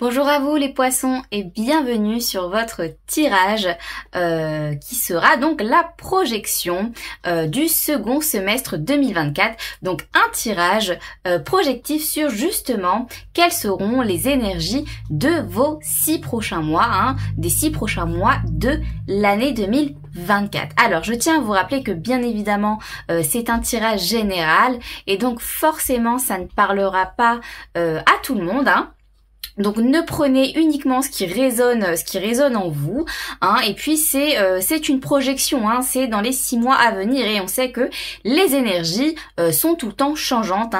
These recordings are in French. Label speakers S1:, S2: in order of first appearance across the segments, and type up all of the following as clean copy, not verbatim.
S1: Bonjour à vous les poissons et bienvenue sur votre tirage qui sera donc la projection du second semestre 2024. Donc un tirage projectif sur justement quelles seront les énergies de vos 6 prochains mois, des 6 prochains mois de l'année 2024. Alors je tiens à vous rappeler que bien évidemment c'est un tirage général et donc forcément ça ne parlera pas à tout le monde. Donc ne prenez uniquement ce qui résonne en vous, et puis c'est une projection, c'est dans les 6 mois à venir et on sait que les énergies sont tout le temps changeantes,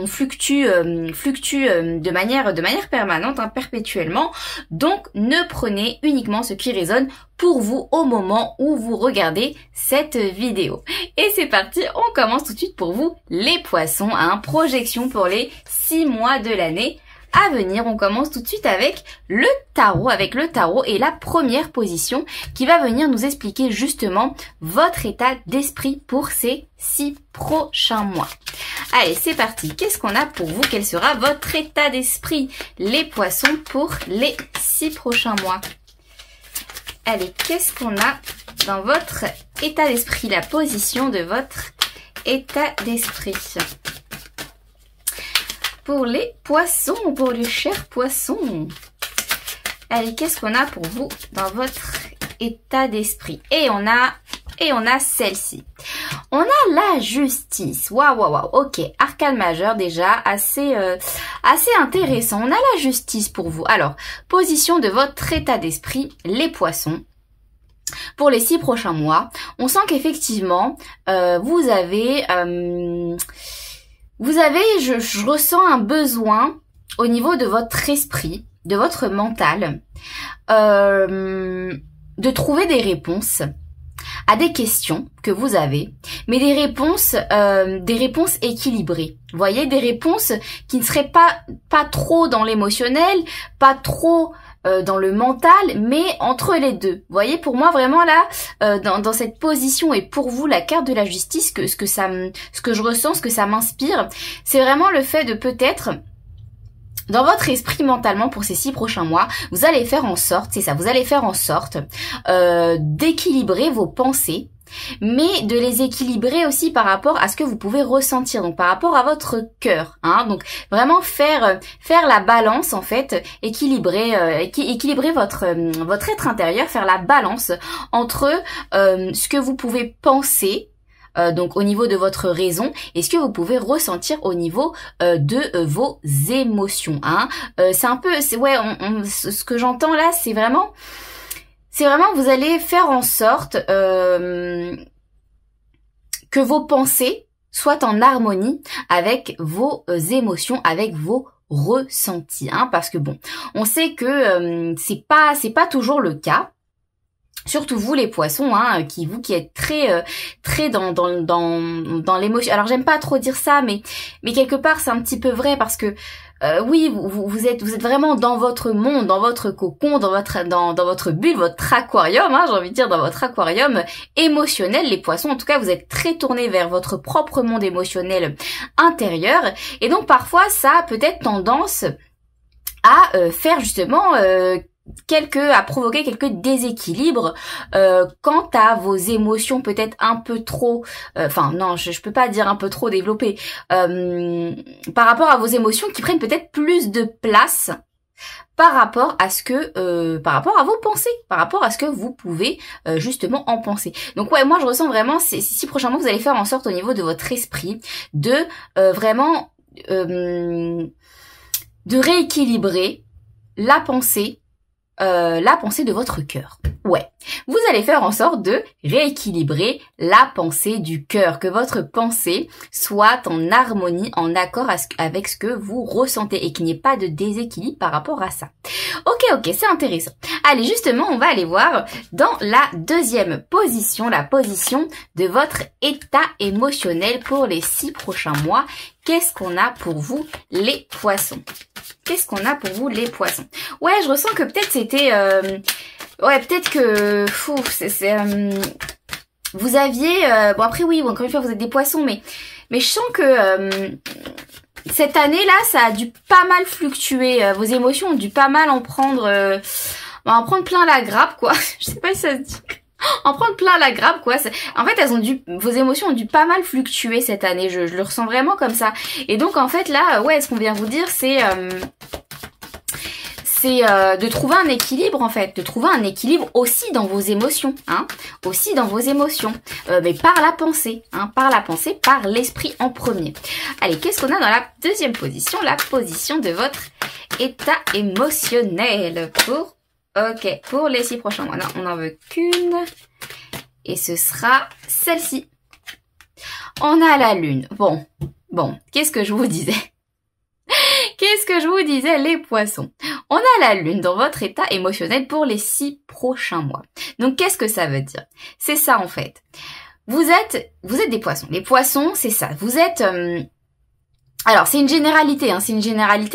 S1: fluctuent de manière permanente, perpétuellement. Donc ne prenez uniquement ce qui résonne pour vous au moment où vous regardez cette vidéo. Et c'est parti, on commence tout de suite pour vous les poissons, projection pour les 6 mois de l'année à venir. On commence tout de suite avec le tarot et la première position qui va venir nous expliquer justement votre état d'esprit pour ces 6 prochains mois. Allez, c'est parti. Qu'est-ce qu'on a pour vous? Quel sera votre état d'esprit, les poissons, pour les 6 prochains mois? Allez, qu'est-ce qu'on a dans votre état d'esprit, la position de votre état d'esprit pour les poissons, pour les chers poissons? Allez, qu'est-ce qu'on a pour vous dans votre état d'esprit? Et on a celle-ci. On a la justice. Waouh. Ok, arcane majeur déjà, assez intéressant. On a la justice pour vous. Alors, position de votre état d'esprit, les poissons. Pour les 6 prochains mois, on sent qu'effectivement, vous avez, je ressens un besoin au niveau de votre esprit, de votre mental, de trouver des réponses à des questions que vous avez, mais des réponses équilibrées. Vous voyez, des réponses qui ne seraient pas trop dans l'émotionnel, pas trop dans le mental, mais entre les deux. Vous voyez, pour moi vraiment là, dans cette position et pour vous la carte de la justice, ce que je ressens, ce que ça m'inspire, c'est vraiment le fait de peut-être dans votre esprit mentalement pour ces 6 prochains mois, vous allez faire en sorte, c'est ça, vous allez faire en sorte d'équilibrer vos pensées, mais de les équilibrer aussi par rapport à ce que vous pouvez ressentir, donc par rapport à votre cœur, donc vraiment faire la balance en fait, équilibrer votre être intérieur, faire la balance entre ce que vous pouvez penser, donc au niveau de votre raison, et ce que vous pouvez ressentir au niveau de vos émotions. C'est un peu, ce que j'entends là, c'est vraiment vous allez faire en sorte que vos pensées soient en harmonie avec vos émotions, avec vos ressentis, parce que bon, on sait que c'est pas toujours le cas. Surtout vous les poissons, qui êtes très dans l'émotion. Alors j'aime pas trop dire ça, mais quelque part c'est un petit peu vrai parce que oui, vous êtes vraiment dans votre monde, dans votre cocon, dans votre bulle, votre aquarium, j'ai envie de dire dans votre aquarium émotionnel, les poissons. En tout cas, vous êtes très tournés vers votre propre monde émotionnel intérieur, et donc parfois ça a peut-être tendance à faire justement à provoquer quelques déséquilibres quant à vos émotions peut-être un peu trop, non, je peux pas dire un peu trop développées, par rapport à vos émotions qui prennent peut-être plus de place par rapport à vos pensées, par rapport à ce que vous pouvez justement en penser. Donc ouais, moi je ressens vraiment ces 6 prochains mois, vous allez faire en sorte au niveau de votre esprit de vraiment de rééquilibrer la pensée de votre cœur. Ouais, vous allez faire en sorte de rééquilibrer la pensée du cœur, que votre pensée soit en harmonie, en accord avec ce que vous ressentez et qu'il n'y ait pas de déséquilibre par rapport à ça. Ok, c'est intéressant. Allez, justement, on va aller voir dans la deuxième position, la position de votre état émotionnel pour les 6 prochains mois. Qu'est-ce qu'on a pour vous les poissons? Qu'est-ce qu'on a pour vous les poissons? Ouais, je ressens que peut-être c'était... peut-être que... vous aviez... bon après oui, encore une fois vous êtes des poissons, mais je sens que... cette année-là, ça a dû pas mal fluctuer. Vos émotions ont dû pas mal en prendre, en prendre plein la grappe, quoi. Je sais pas si ça se dit. En prendre plein la grappe, quoi. En fait, vos émotions ont dû pas mal fluctuer cette année. Je le ressens vraiment comme ça. Et donc, en fait, là, ouais, ce qu'on vient vous dire, c'est de trouver un équilibre, en fait, de trouver un équilibre aussi dans vos émotions, hein, aussi dans vos émotions, mais par la pensée, hein, par l'esprit en premier. Allez, qu'est-ce qu'on a dans la deuxième position? La position de votre état émotionnel pour les 6 prochains mois. Non, on n'en veut qu'une, et ce sera celle-ci. On a la lune. Bon, qu'est-ce que je vous disais? Qu'est-ce que je vous disais, les poissons? On a la lune dans votre état émotionnel pour les 6 prochains mois. Donc, qu'est-ce que ça veut dire? C'est ça, en fait. Vous êtes des poissons. Les poissons, c'est ça. Vous êtes... alors, c'est une généralité, hein,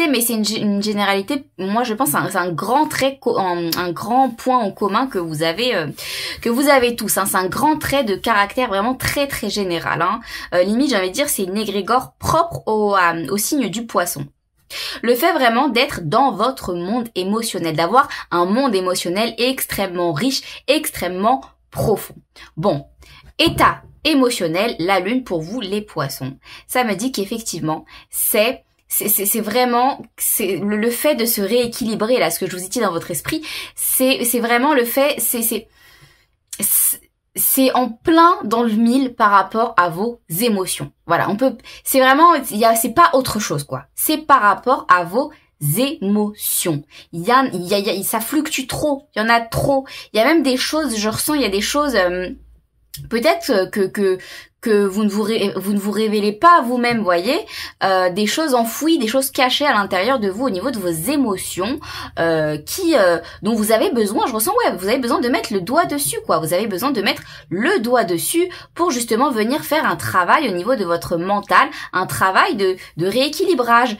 S1: mais c'est une généralité, moi, je pense, c'est un grand trait, un grand point en commun que vous avez tous, hein. C'est un grand trait de caractère vraiment très, très général, hein. Limite, j'ai envie de dire, c'est une égrégore propre au signe du poisson. Le fait vraiment d'être dans votre monde émotionnel, d'avoir un monde émotionnel extrêmement riche, extrêmement profond. Bon, état émotionnel, la lune pour vous les poissons. Ça me dit qu'effectivement, c'est vraiment le fait de se rééquilibrer, là, ce que je vous ai dit dans votre esprit, c'est vraiment le fait, c'est en plein dans le mille par rapport à vos émotions. Voilà, c'est vraiment, c'est pas autre chose, quoi. C'est par rapport à vos émotions. Ça fluctue trop. Il y en a trop. Il y a même des choses, je ressens, il y a des choses, peut-être que vous ne vous révélez pas vous-même, voyez, des choses enfouies, des choses cachées à l'intérieur de vous au niveau de vos émotions, dont vous avez besoin, je ressens, ouais, vous avez besoin de mettre le doigt dessus, quoi. Vous avez besoin de mettre le doigt dessus pour justement venir faire un travail au niveau de votre mental, un travail de rééquilibrage,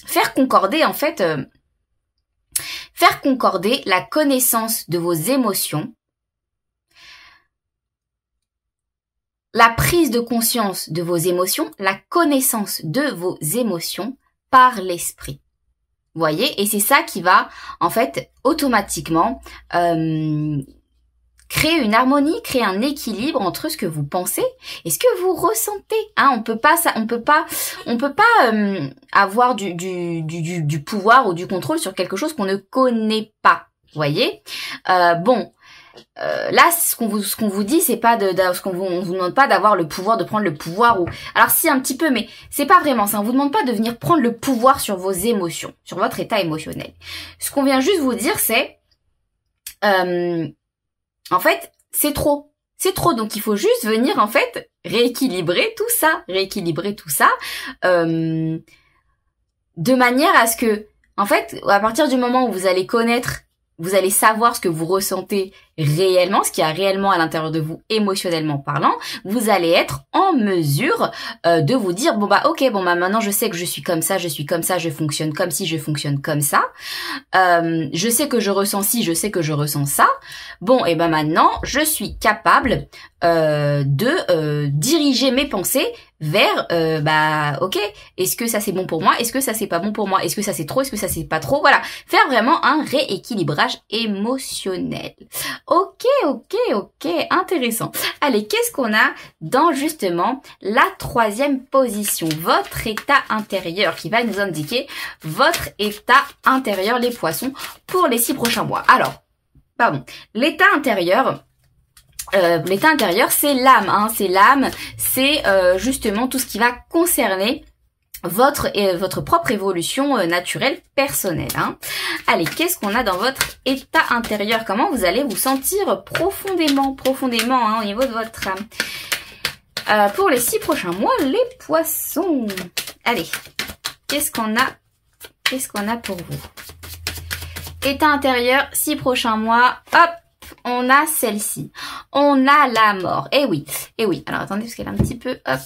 S1: faire concorder, en fait, faire concorder la connaissance de vos émotions, la prise de conscience de vos émotions, la connaissance de vos émotions par l'esprit. Vous voyez? Et c'est ça qui va, en fait, automatiquement créer une harmonie, créer un équilibre entre ce que vous pensez et ce que vous ressentez. Hein, on peut pas avoir du pouvoir ou du contrôle sur quelque chose qu'on ne connaît pas. Vous voyez? Là, ce qu'on vous dit, c'est pas on vous demande pas d'avoir le pouvoir, de prendre le pouvoir, ou alors si un petit peu, mais c'est pas vraiment ça. On vous demande pas de venir prendre le pouvoir sur vos émotions, sur votre état émotionnel. Ce qu'on vient juste vous dire, c'est en fait, c'est trop, donc il faut juste venir en fait rééquilibrer tout ça, de manière à ce que, en fait, à partir du moment où vous allez connaître, vous allez savoir ce que vous ressentez réellement, ce qu'il y a réellement à l'intérieur de vous, émotionnellement parlant, vous allez être en mesure de vous dire, maintenant je sais que je suis comme ça, je fonctionne comme ci, je fonctionne comme ça, je sais que je ressens ci, je sais que je ressens ça, maintenant je suis capable de diriger mes pensées vers est-ce que ça c'est bon pour moi, est-ce que ça c'est pas bon pour moi, est-ce que ça c'est trop, est-ce que ça c'est pas trop, voilà, faire vraiment un rééquilibrage émotionnel. Ok, intéressant. Allez, qu'est-ce qu'on a dans justement la 3e position, votre état intérieur, qui va nous indiquer votre état intérieur, les poissons, pour les 6 prochains mois. Alors, l'état intérieur, c'est l'âme, hein, c'est justement tout ce qui va concerner votre propre évolution naturelle, personnelle. Hein. Allez, qu'est-ce qu'on a dans votre état intérieur? Comment vous allez vous sentir profondément hein, au niveau de votre âme? Pour les 6 prochains mois, les poissons. Allez, qu'est-ce qu'on a pour vous? État intérieur, 6 prochains mois, hop, on a celle-ci. On a la mort. Eh oui. Alors, attendez, parce qu'elle est un petit peu, hop,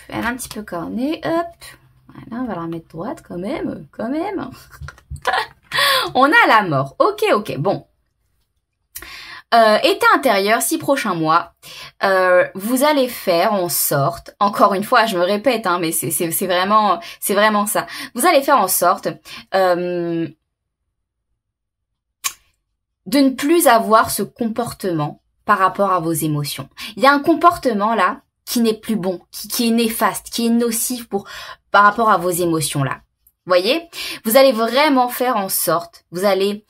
S1: elle est un petit peu cornée, hop. Voilà, on va la remettre droite quand même. On a la mort. Ok, bon. État intérieur, 6 prochains mois. vous allez faire en sorte, encore une fois, je me répète, hein, mais c'est vraiment ça. Vous allez faire en sorte de ne plus avoir ce comportement par rapport à vos émotions. Il y a un comportement là qui n'est plus bon, qui est néfaste, qui est nocif par rapport à vos émotions là. Voyez, vous allez vraiment faire en sorte, vous allez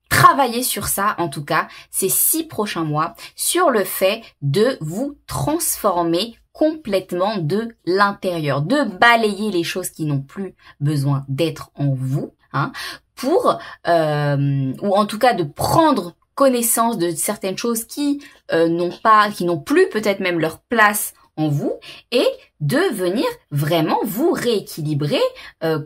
S1: travailler sur ça, en tout cas, ces 6 prochains mois, sur le fait de vous transformer complètement de l'intérieur, de balayer les choses qui n'ont plus besoin d'être en vous, hein, ou en tout cas de prendre connaissance de certaines choses qui n'ont plus peut-être même leur place en vous, et de venir vraiment vous rééquilibrer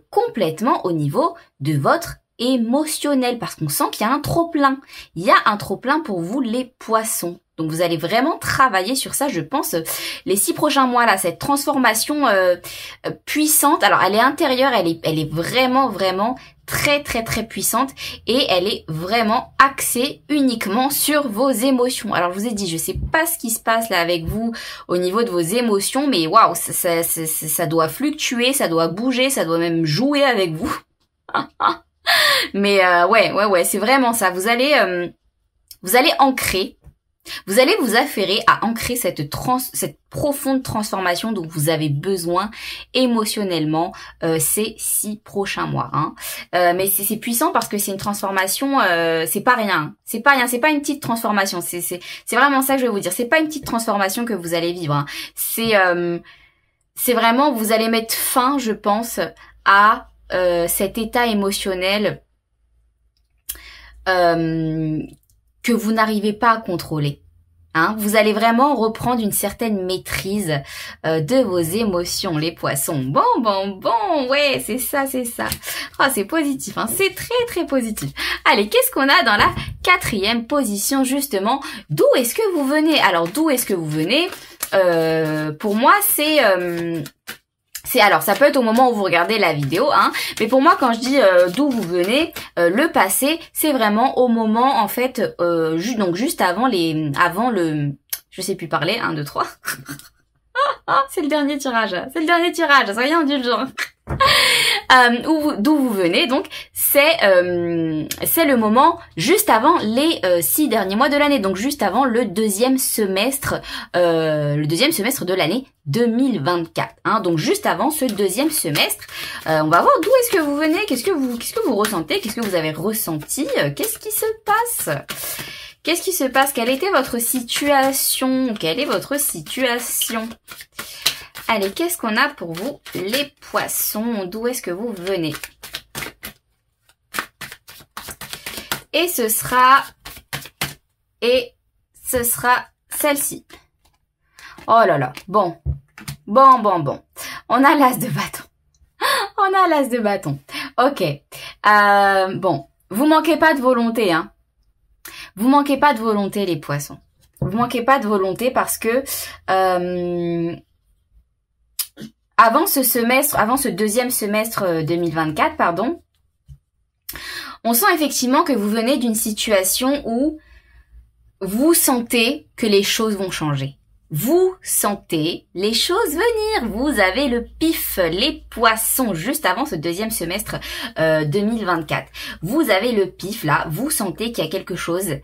S1: complètement au niveau de votre émotionnel, parce qu'on sent qu'il y a un trop-plein. Il y a un trop-plein pour vous les poissons. Donc vous allez vraiment travailler sur ça, je pense, les 6 prochains mois là, cette transformation puissante. Alors elle est intérieure, elle est vraiment très puissante, et elle est vraiment axée uniquement sur vos émotions. Alors je vous ai dit, je sais pas ce qui se passe là avec vous au niveau de vos émotions, mais waouh, ça doit fluctuer, ça doit bouger, ça doit même jouer avec vous. Mais ouais, c'est vraiment ça. Vous allez ancrer. Vous allez vous affairer à ancrer cette profonde transformation dont vous avez besoin émotionnellement ces 6 prochains mois. Hein. Mais c'est puissant parce que c'est une transformation, c'est pas rien. C'est pas une petite transformation. C'est vraiment ça que je vais vous dire. C'est pas une petite transformation que vous allez vivre. Hein. C'est vraiment, vous allez mettre fin, je pense, à cet état émotionnel que vous n'arrivez pas à contrôler. Hein, vous allez vraiment reprendre une certaine maîtrise de vos émotions, les poissons. Bon, ouais, c'est ça. Oh, c'est positif, hein, c'est très positif. Allez, qu'est-ce qu'on a dans la 4e position, justement? D'où est-ce que vous venez? Alors, d'où est-ce que vous venez? Pour moi, alors, ça peut être au moment où vous regardez la vidéo, hein, mais pour moi, quand je dis d'où vous venez, le passé, c'est vraiment au moment, en fait, donc juste avant je sais plus parler, 1, 2, 3. C'est le dernier tirage, soyez indulgents. D'où vous venez, donc c'est le moment juste avant les 6 derniers mois de l'année, donc juste avant le deuxième semestre de l'année 2024, hein, donc juste avant ce deuxième semestre. On va voir d'où est-ce que vous venez, qu'est-ce que vous ressentez, qu'est-ce que vous avez ressenti, qu'est-ce qui se passe? Qu'est-ce qui se passe? Quelle était votre situation? Allez, qu'est-ce qu'on a pour vous, les poissons? D'où est-ce que vous venez? Et ce sera celle-ci. Oh là là, bon. On a l'as de bâton. Ok. Bon, vous manquez pas de volonté, hein. Vous manquez pas de volonté, les poissons. Vous manquez pas de volonté parce que avant ce deuxième semestre 2024, pardon, on sent effectivement que vous venez d'une situation où vous sentez que les choses vont changer. Vous sentez les choses venir. Vous avez le pif, les poissons, juste avant ce deuxième semestre 2024. Vous avez le pif là, vous sentez qu'il y a quelque chose,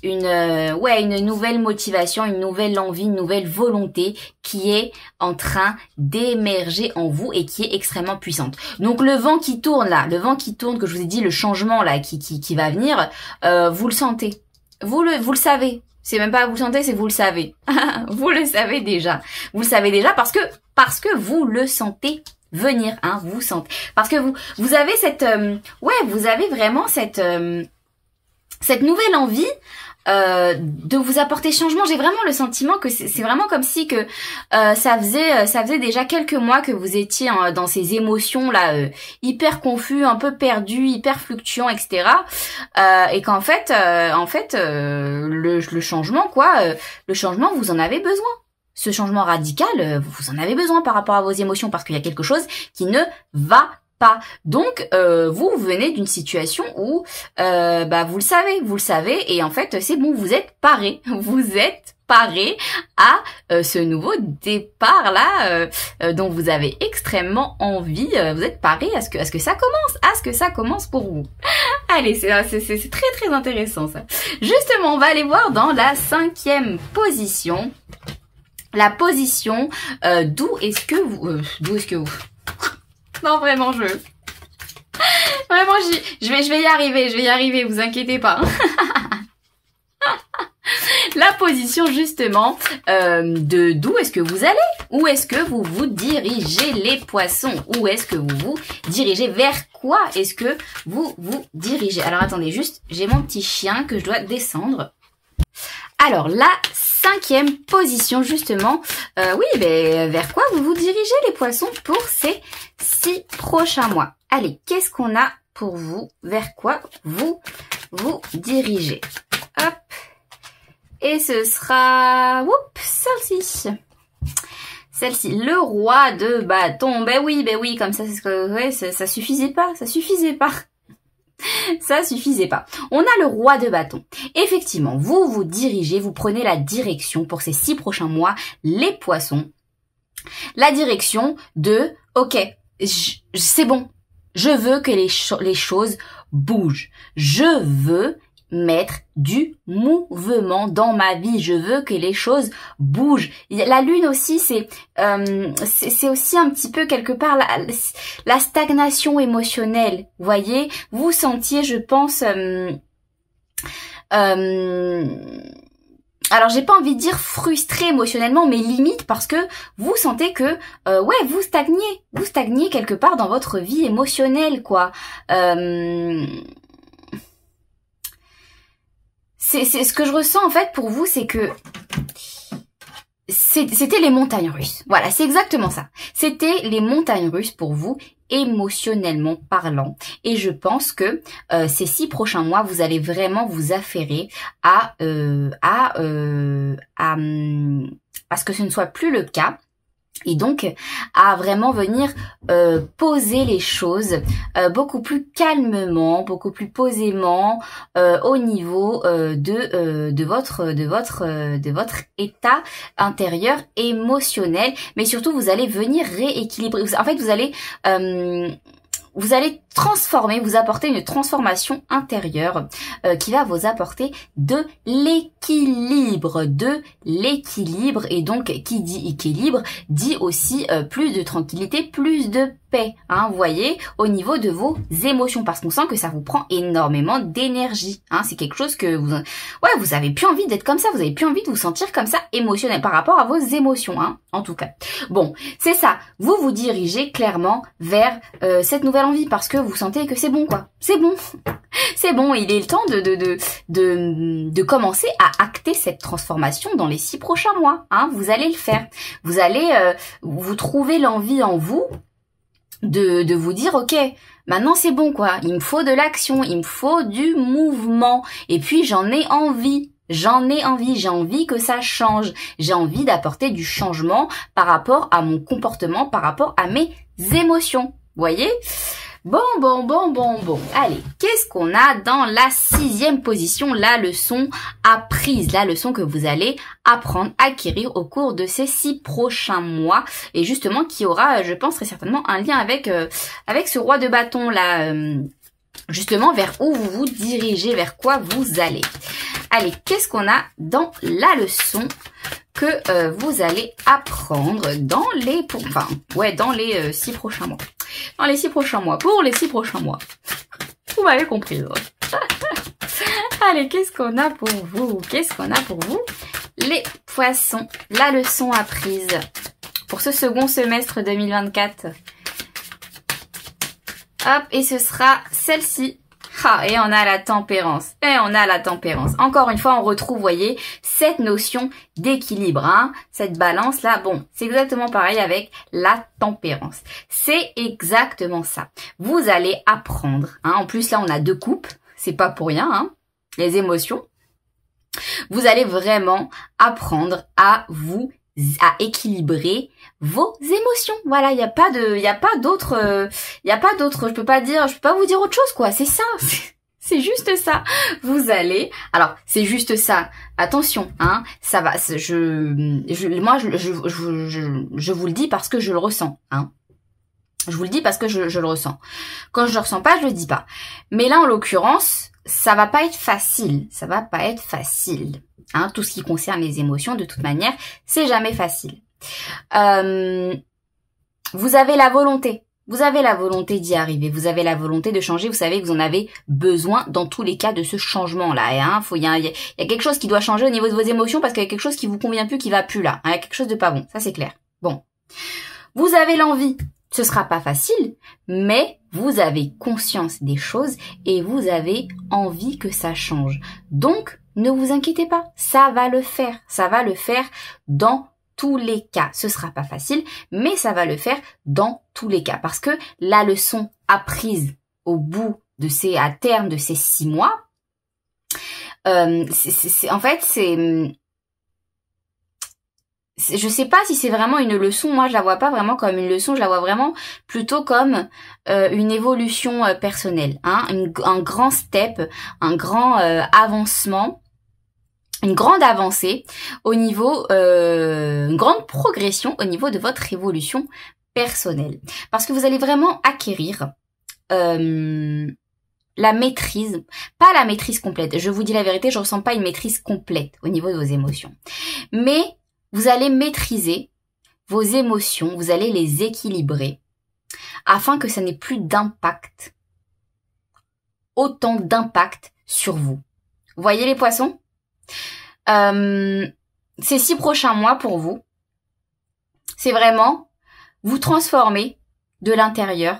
S1: une nouvelle motivation, une nouvelle envie, une nouvelle volonté qui est en train d'émerger en vous et qui est extrêmement puissante. Donc le vent qui tourne là, que je vous ai dit, le changement là qui va venir, vous le sentez. Vous le savez. C'est même pas vous le sentez, c'est vous le savez. Vous le savez déjà. Vous le savez déjà parce que vous le sentez venir, hein, vous sentez. Parce que vous avez vous avez vraiment cette nouvelle envie de vous apporter changement. J'ai vraiment le sentiment que c'est vraiment comme si que ça faisait déjà quelques mois que vous étiez dans ces émotions là hyper confus, un peu perdus, hyper fluctuants, etc. Et qu'en fait le changement le changement, vous en avez besoin. Ce changement radical, vous en avez besoin par rapport à vos émotions parce qu'il y a quelque chose qui ne va pas. Donc, vous venez d'une situation où, vous le savez, et en fait, c'est bon, vous êtes paré, vous êtes paré à ce nouveau départ là dont vous avez extrêmement envie. Vous êtes paré à ce que ça commence pour vous. Allez, c'est très très intéressant ça. Justement, on va aller voir dans la 5e position. La position d'où est-ce que vous non, vraiment, vraiment, je vais y arriver, vous inquiétez pas. La position, justement, de d'où est-ce que vous allez? Où est-ce que vous vous dirigez, les poissons? Où est-ce que vous vous dirigez? Vers quoi est-ce que vous vous dirigez? Alors, attendez, juste, j'ai mon petit chien que je dois descendre. Alors, la 5e position, justement, vers quoi vous vous dirigez, les poissons, pour ces 6 prochains mois? Allez, qu'est-ce qu'on a pour vous? Vers quoi vous vous dirigez? Hop. Et ce sera, celle-ci. Celle-ci, le roi de bâton. Ben oui, comme ça, c'est ce que, ouais, ça suffisait pas. Ça suffisait pas. On a le roi de bâton. Effectivement, vous vous dirigez, vous prenez la direction pour ces 6 prochains mois, les poissons. La direction de, ok, c'est bon. Je veux que les choses bougent. Je veux mettre du mouvement dans ma vie. Je veux que les choses bougent. La lune aussi, c'est aussi un petit peu quelque part la stagnation émotionnelle. Vous voyez, vous sentiez, je pense, alors j'ai pas envie de dire frustré émotionnellement, mais limite parce que vous sentez que vous stagnez quelque part dans votre vie émotionnelle, quoi. C'est ce que je ressens en fait pour vous, c'est que c'était les montagnes russes. Voilà, c'est exactement ça. C'était les montagnes russes pour vous, émotionnellement parlant. Et je pense que ces 6 prochains mois, vous allez vraiment vous affairer à ce que ce ne soit plus le cas. Et donc, à vraiment venir poser les choses beaucoup plus calmement, beaucoup plus posément au niveau de votre état intérieur émotionnel. Mais surtout, vous allez venir rééquilibrer. En fait, vous allez transformer, vous apporter une transformation intérieure qui va vous apporter de l'équilibre, et donc qui dit équilibre dit aussi plus de tranquillité, plus de paix, hein, vous voyez, au niveau de vos émotions, parce qu'on sent que ça vous prend énormément d'énergie, hein, c'est quelque chose que vous avez plus envie d'être comme ça, vous avez plus envie de vous sentir comme ça émotionnel par rapport à vos émotions, hein, en tout cas. Bon, c'est ça, vous vous dirigez clairement vers cette nouvelle envie parce que vous sentez que c'est bon, quoi, c'est bon, il est le temps de commencer à acter cette transformation dans les 6 prochains mois, hein, vous allez le faire, vous allez vous trouver l'envie en vous de vous dire ok, maintenant c'est bon, quoi, il me faut de l'action, il me faut du mouvement, et puis j'en ai envie, j'ai envie que ça change, j'ai envie d'apporter du changement par rapport à mon comportement, par rapport à mes émotions, vous voyez. Bon. Allez, qu'est-ce qu'on a dans la 6e position? La leçon apprise, la leçon que vous allez apprendre, acquérir au cours de ces 6 prochains mois. Et justement, qui aura, je pense, très certainement un lien avec ce roi de bâton là. Justement, vers où vous vous dirigez, vers quoi vous allez. Allez, qu'est-ce qu'on a dans la leçon que vous allez apprendre dans les 6 prochains mois. Dans les 6 prochains mois, pour les 6 prochains mois. Vous m'avez compris. Allez, qu'est-ce qu'on a pour vous? Les poissons, la leçon apprise pour ce second semestre 2024. Hop, et ce sera celle-ci. Et on a la tempérance. Encore une fois, on retrouve, vous voyez, cette notion d'équilibre, hein, cette balance-là. Bon, c'est exactement pareil avec la tempérance. C'est exactement ça. Vous allez apprendre, hein, en plus là, on a 2 coupes. C'est pas pour rien, hein, les émotions. Vous allez vraiment apprendre à vous à équilibrer vos émotions. Voilà, il y a pas d'autre, je peux pas vous dire autre chose, quoi. C'est ça. C'est juste ça. Vous allez, alors c'est juste ça. Attention, hein, ça va. Je vous le dis parce que je le ressens, hein. Je vous le dis parce que je le ressens. Quand je le ressens pas, je le dis pas. Mais là, en l'occurrence, ça va pas être facile. Ça va pas être facile. Hein, tout ce qui concerne les émotions, de toute manière, c'est jamais facile. Vous avez la volonté. Vous avez la volonté d'y arriver. Vous avez la volonté de changer. Vous savez que vous en avez besoin dans tous les cas de ce changement-là. Hein, il y a quelque chose qui doit changer au niveau de vos émotions parce qu'il y a quelque chose qui vous convient plus, qui va plus là. Hein, il y a quelque chose de pas bon. Ça, c'est clair. Bon. Vous avez l'envie. Ce sera pas facile, mais vous avez conscience des choses et vous avez envie que ça change. Donc, ne vous inquiétez pas. Ça va le faire. Ça va le faire dans tous les cas. Ce sera pas facile, mais ça va le faire dans tous les cas. Parce que la leçon apprise à terme de ces 6 mois, je sais pas si c'est vraiment une leçon. Moi, je la vois pas vraiment comme une leçon. Je la vois vraiment plutôt comme une évolution personnelle, hein, un grand step, un grand avancement, une grande avancée au niveau, une grande progression au niveau de votre évolution personnelle, parce que vous allez vraiment acquérir la maîtrise, pas la maîtrise complète. Je vous dis la vérité, je ressens pas une maîtrise complète au niveau de vos émotions, mais vous allez maîtriser vos émotions, vous allez les équilibrer afin que ça n'ait plus d'impact, autant d'impact sur vous. Vous voyez les poissons ? Ces 6 prochains mois pour vous, c'est vraiment vous transformer de l'intérieur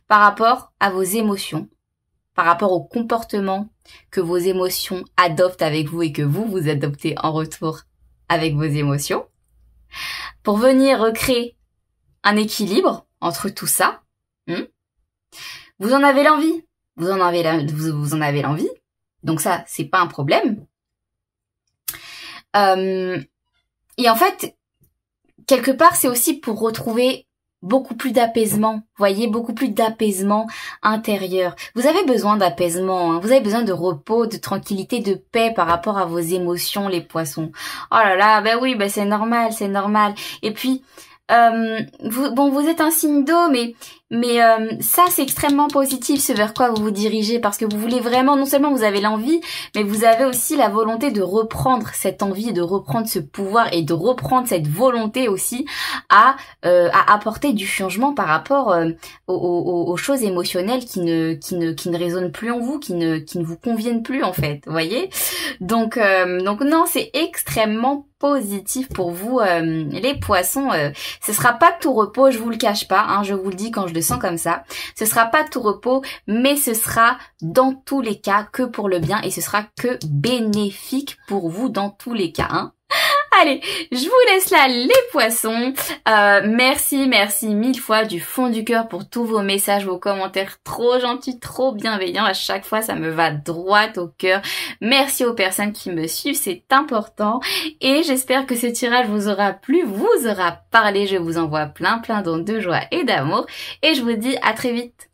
S1: par rapport à vos émotions, par rapport au comportement que vos émotions adoptent avec vous et que vous adoptez en retour avec vos émotions, pour venir recréer un équilibre entre tout ça. Vous en avez l'envie, vous en avez l'envie, donc ça, c'est pas un problème. Et en fait, quelque part, c'est aussi pour retrouver beaucoup plus d'apaisement, voyez, beaucoup plus d'apaisement intérieur. Vous avez besoin d'apaisement, hein. Vous avez besoin de repos, de tranquillité, de paix par rapport à vos émotions, les poissons. Oh là là, ben oui, ben c'est normal, c'est normal. Et puis, vous êtes un signe d'eau, mais ça c'est extrêmement positif, ce vers quoi vous vous dirigez, parce que vous voulez vraiment, non seulement vous avez l'envie, mais vous avez aussi la volonté de reprendre cette envie, de reprendre ce pouvoir et de reprendre cette volonté aussi à apporter du changement par rapport aux choses émotionnelles qui ne résonnent plus en vous, qui ne vous conviennent plus en fait, vous voyez. Donc non, c'est extrêmement positif pour vous, les poissons. Ce sera pas de tout repos, je vous le cache pas, hein, je vous le dis quand je le sens comme ça. Ce sera pas de tout repos, mais ce sera dans tous les cas que pour le bien et ce sera que bénéfique pour vous dans tous les cas, hein. Allez, je vous laisse là les poissons. Merci 1000 fois du fond du cœur pour tous vos messages, vos commentaires trop gentils, trop bienveillants. À chaque fois, ça me va droit au cœur. Merci aux personnes qui me suivent, c'est important. Et j'espère que ce tirage vous aura plu, vous aura parlé. Je vous envoie plein d'ondes de joie et d'amour. Et je vous dis à très vite.